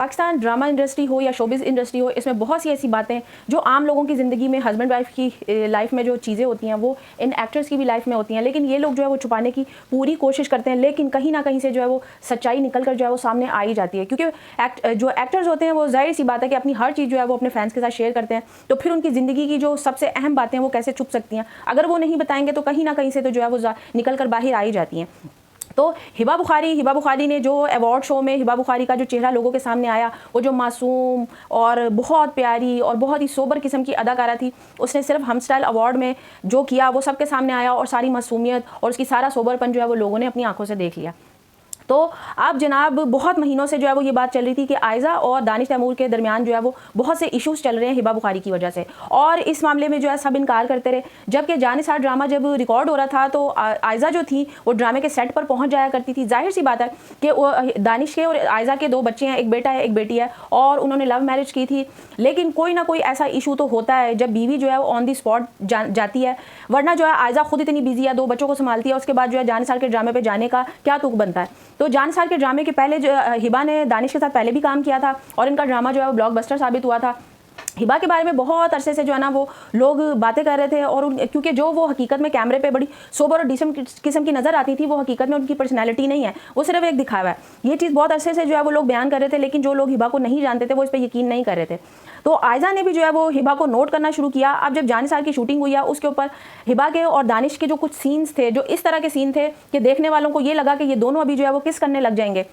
Pakistan drama industry हो या showbiz industry हो, इसमें बहुत सी ऐसी बातें जो आम लोगों की ज़िंदगी में, हस्बैंड वाइफ की लाइफ में जो चीज़ें होती हैं वो इन एक्टर्स की भी लाइफ में होती हैं, लेकिन ये लोग जो है वो छुपाने की पूरी कोशिश करते हैं, लेकिन कहीं ना कहीं से जो है वो सच्चाई निकल कर जो है वो सामने आ ही जाती है। क्योंकि जो एक्टर्स होते हैं वो जाहिर सी बात है कि अपनी हर चीज़ जो है वो अपने फैंस के साथ शेयर करते हैं, तो फिर उनकी ज़िंदगी की जो सबसे अहम बातें हैं वो कैसे छुप सकती हैं। अगर वो नहीं बताएंगे तो कहीं ना कहीं से तो जो है वो निकल कर बाहर आ ही जाती हैं। तो हिबा बुखारी ने जो अवार्ड शो में हिबा बुखारी का जो चेहरा लोगों के सामने आया, वो जो मासूम और बहुत प्यारी और बहुत ही सोबर किस्म की अदाकारा थी, उसने सिर्फ हम स्टाइल अवार्ड में जो किया वो सबके सामने आया और सारी मासूमियत और उसकी सारा सोबरपन जो है वो लोगों ने अपनी आंखों से देख लिया। तो अब जनाब बहुत महीनों से जो है वो ये बात चल रही थी कि आयज़ा और दानिश तैमूर के दरमियान जो है वो बहुत से इश्यूज़ चल रहे हैं हिबा बुखारी की वजह से, और इस मामले में जो है सब इनकार करते रहे। जबकि जानिसार ड्रामा जब रिकॉर्ड हो रहा था तो आयज़ा जो थी वो ड्रामे के सेट पर पहुंच जाया करती थी। जाहिर सी बात है कि वो दानिश के और आयज़ा के दो बच्चे हैं, एक बेटा है एक बेटी है, और उन्होंने लव मैरिज की थी, लेकिन कोई ना कोई ऐसा इशू तो होता है जब बीवी जो है वो ऑन दी स्पॉट जाती है। वरना जो है आयज़ा खुद इतनी बिजी है, दो बच्चों को संभालती है, उसके बाद जो है जानिसार के ड्रामे पर जाने का क्या तुक बनता है। तो जानिसार के ड्रामे के पहले जो हिबा ने दानिश के साथ पहले भी काम किया था और इनका ड्रामा जो है वो ब्लॉकबस्टर साबित हुआ था। हिबा के बारे में बहुत अरसे से जो है ना वो लोग बातें कर रहे थे, और क्योंकि जो वो हकीकत में कैमरे पे बड़ी सोबर और डिसेंट किस्म की नज़र आती थी, वो हकीकत में उनकी पर्सनैलिटी नहीं है, वो सिर्फ एक दिखावा है। ये चीज़ बहुत अरसे से जो है वो लोग बयान कर रहे थे, लेकिन जो लोग हिबा को नहीं जानते थे वो इस पर यकीन नहीं कर रहे थे। तो आयज़ा ने भी जो है वो हिबा को नोट करना शुरू किया। अब जब जानिसार की शूटिंग हुई है उसके ऊपर हिबा के और दानिश के जो कुछ सीन्स थे, जो इस तरह के सीन थे कि देखने वालों को ये लगा कि ये दोनों अभी जो है वो किस करने लग जाएंगे।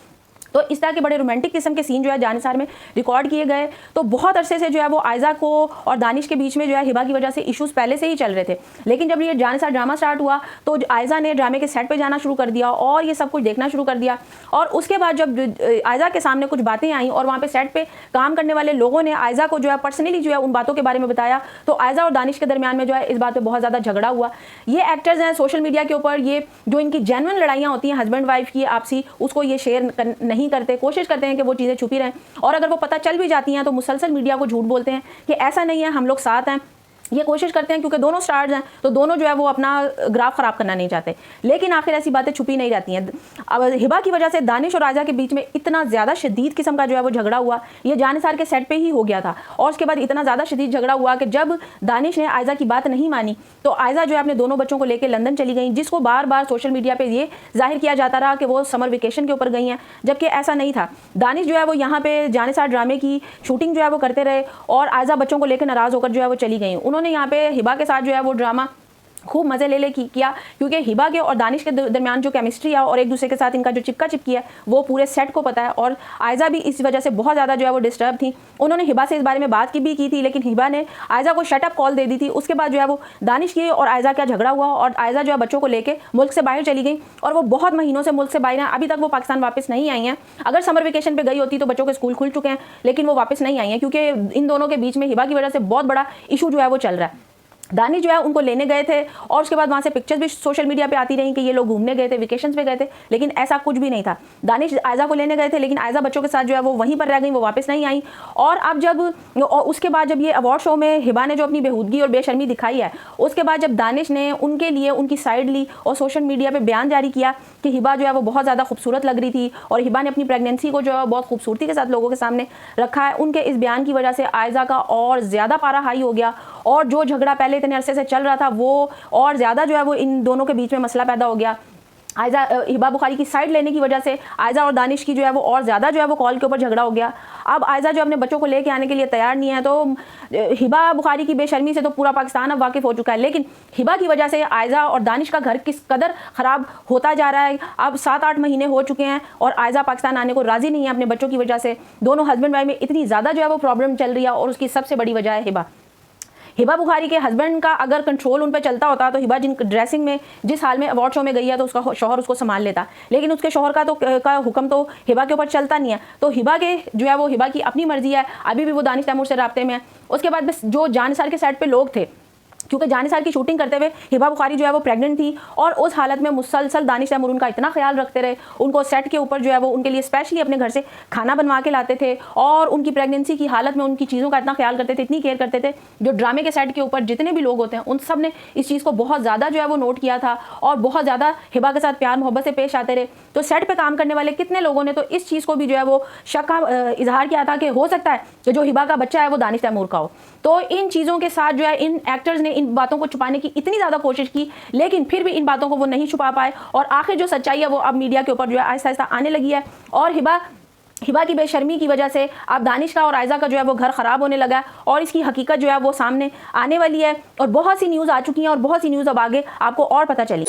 तो इस तरह के बड़े रोमांटिक किस्म के सीन जो है जानिसार में रिकॉर्ड किए गए। तो बहुत अरसे से जो है वो आयज़ा को और दानिश के बीच में जो है हिबा की वजह से इश्यूज़ पहले से ही चल रहे थे, लेकिन जब ये जानिसार ड्रामा स्टार्ट हुआ तो आयज़ा ने ड्रामे के सेट पे जाना शुरू कर दिया और ये सब कुछ देखना शुरू कर दिया। और उसके बाद जब आयज़ा के सामने कुछ बातें आई और वहाँ पर सेट पर काम करने वाले लोगों ने आयज़ा को जो है पर्सनली जो है उन बातों के बारे में बताया, तो आयज़ा और दानिश के दरमियान में जो है इस बात पर बहुत ज़्यादा झगड़ा हुआ। ये एक्टर्स हैं सोशल मीडिया के ऊपर, ये जो इनकी जेन्युइन लड़ाइयाँ होती हैं हस्बैंड वाइफ की आपसी, उसको ये शेयर नहीं करते, कोशिश करते हैं कि वो चीज़ें छुपी रहें, और अगर वो पता चल भी जाती हैं तो मुसलसल मीडिया को झूठ बोलते हैं कि ऐसा नहीं है, हम लोग साथ हैं। ये कोशिश करते हैं क्योंकि दोनों स्टार्स हैं तो दोनों जो है वो अपना ग्राफ ख़राब करना नहीं चाहते, लेकिन आखिर ऐसी बातें छुपी नहीं रहती हैं। अब हिबा की वजह से दानिश और आयज़ा के बीच में इतना ज़्यादा शदीद किस्म का जो है वो झगड़ा हुआ, ये जानिसार के सेट पे ही हो गया था। और उसके बाद इतना ज़्यादा शदीद झगड़ा हुआ कि जब दानिश ने आयज़ा की बात नहीं मानी तो आयज़ा जो है अपने दोनों बच्चों को लेकर लंदन चली गई, जिसको बार बार सोशल मीडिया पर ये जाहिर किया जाता रहा कि वो समर वेकेशन के ऊपर गई हैं, जबकि ऐसा नहीं था। दानिश जो है वो यहाँ पे जानिसार ड्रामे की शूटिंग जो है वो करते रहे और आयज़ा बच्चों को लेकर नाराज़ होकर जो है वो चली गई। उन्होंने यहाँ पे हिबा के साथ जो है वो ड्रामा खूब मज़े ले किया, क्योंकि हिबा के और दानिश के दरमियान जो केमिस्ट्री है और एक दूसरे के साथ इनका जो चिपका चिपकी है वो पूरे सेट को पता है। और आयज़ा भी इस वजह से बहुत ज़्यादा जो है वो डिस्टर्ब थी। उन्होंने हिबा से इस बारे में बात की थी, लेकिन हिबा ने आयज़ा को शट अप कॉल दे दी थी। उसके बाद जो है वो दानिश की और आयज़ा का झगड़ा हुआ और आयज़ा जो है बच्चों को लेकर मुल्क से बाहर चली गई, और वो बहुत महीनों से मुल्क से बाहर हैं। अभी तक वो पाकिस्तान वापस नहीं आई हैं। अगर समर वेकेशन पर गई होती तो बच्चों के स्कूल खुल चुके हैं, लेकिन वो वापस नहीं आई हैं क्योंकि इन दोनों के बीच में हिबा की वजह से बहुत बड़ा इशू जो है वो चल रहा है। दानिश जो है उनको लेने गए थे और उसके बाद वहाँ से पिक्चर्स भी सोशल मीडिया पे आती रही कि ये लोग घूमने गए थे, वेकेशंस पे गए थे, लेकिन ऐसा कुछ भी नहीं था। दानिश आयज़ा को लेने गए थे, लेकिन आयज़ा बच्चों के साथ जो है वो वहीं पर रह गई, वो वापस नहीं आई। और अब जब उसके बाद जब ये अवार्ड शो में हिबा ने जो अपनी बेहूदगी और बेशर्मी दिखाई है, उसके बाद जब दानिश ने उनके लिए उनकी साइड ली और सोशल मीडिया पर बयान जारी किया कि हिबा जो है वो बहुत ज़्यादा खूबसूरत लग रही थी और हिबा ने अपनी प्रेगनेंसी को जो है बहुत खूबसूरती के साथ लोगों के सामने रखा है, उनके इस बयान की वजह से आयज़ा का और ज़्यादा पारा हाई हो गया, और जो झगड़ा पहले इतने अरसे से चल रहा था वो और ज़्यादा जो है वो इन दोनों के बीच में मसला पैदा हो गया। आयज़ा हिबा बुखारी की साइड लेने की वजह से आयज़ा और दानिश की जो है वो और ज़्यादा जो है वो कॉल के ऊपर झगड़ा हो गया। अब आयज़ा जो अपने बच्चों को लेके आने के लिए तैयार नहीं है, तो हिबा बुखारी की बेशर्मी से तो पूरा पाकिस्तान अब वाकिफ़ हो चुका है, लेकिन हिबा की वजह से आयज़ा और दानिश का घर किस कदर ख़राब होता जा रहा है। अब 7-8 महीने हो चुके हैं और आयज़ा पाकिस्तान आने को राज़ी नहीं है अपने बच्चों की वजह से। दोनों हस्बैंड वाइफ में इतनी ज़्यादा जो है वो प्रॉब्लम चल रही है, और उसकी सबसे बड़ी वजह है हिबा बुखारी के हस्बैंड का अगर कंट्रोल उन पर चलता होता तो हिबा जिन ड्रेसिंग में जिस हाल में अवार्ड शो में गई है तो उसका शौहर उसको संभाल लेता, लेकिन उसके शौहर का हुक्म तो हिबा के ऊपर चलता नहीं है। तो हिबा के जो है वो हिबा की अपनी मर्जी है, अभी भी वो दानिश तैमूर से राब्ते में है। उसके बाद बस जो जानिसार के साइड पे लोग थे क्योंकि जानिसार की शूटिंग करते हुए हिबा बुखारी जो है वो प्रेग्नेंट थी और उस हालत में मुसलसल दानिश तैमूर उनका इतना ख्याल रखते रहे, उनको सेट के ऊपर जो है वो उनके लिए स्पेशली अपने घर से खाना बनवा के लाते थे और उनकी प्रेगनेंसी की हालत में उनकी चीज़ों का इतना ख्याल करते थे, इतनी केयर करते थे। जो ड्रामे के सेट के ऊपर जितने भी लोग होते हैं उन सब ने इस चीज़ को बहुत ज़्यादा जो है वो नोट किया था और बहुत ज़्यादा हिबा के साथ प्यार मोहब्बत से पेश आते रहे। तो सेट पर काम करने वाले कितने लोगों ने तो इस चीज़ को भी जो है वो शक का इजहार किया था कि हो सकता है कि जो हिबा का बच्चा है वो दानिश तैमूर का हो। तो इन चीज़ों के साथ जो है इन एक्टर्स ने इन बातों को छुपाने की इतनी ज़्यादा कोशिश की, लेकिन फिर भी इन बातों को वो नहीं छुपा पाए और आखिर जो सच्चाई है वो अब मीडिया के ऊपर जो है आहिस्ता आहिस्ता आने लगी है। और हिबा की बेशर्मी की वजह से अब दानिश का और आयजा का जो है वो घर ख़राब होने लगा है और इसकी हकीकत जो है वो सामने आने वाली है और बहुत सी न्यूज़ आ चुकी हैं और बहुत सी न्यूज़ अब आगे आपको और पता चली।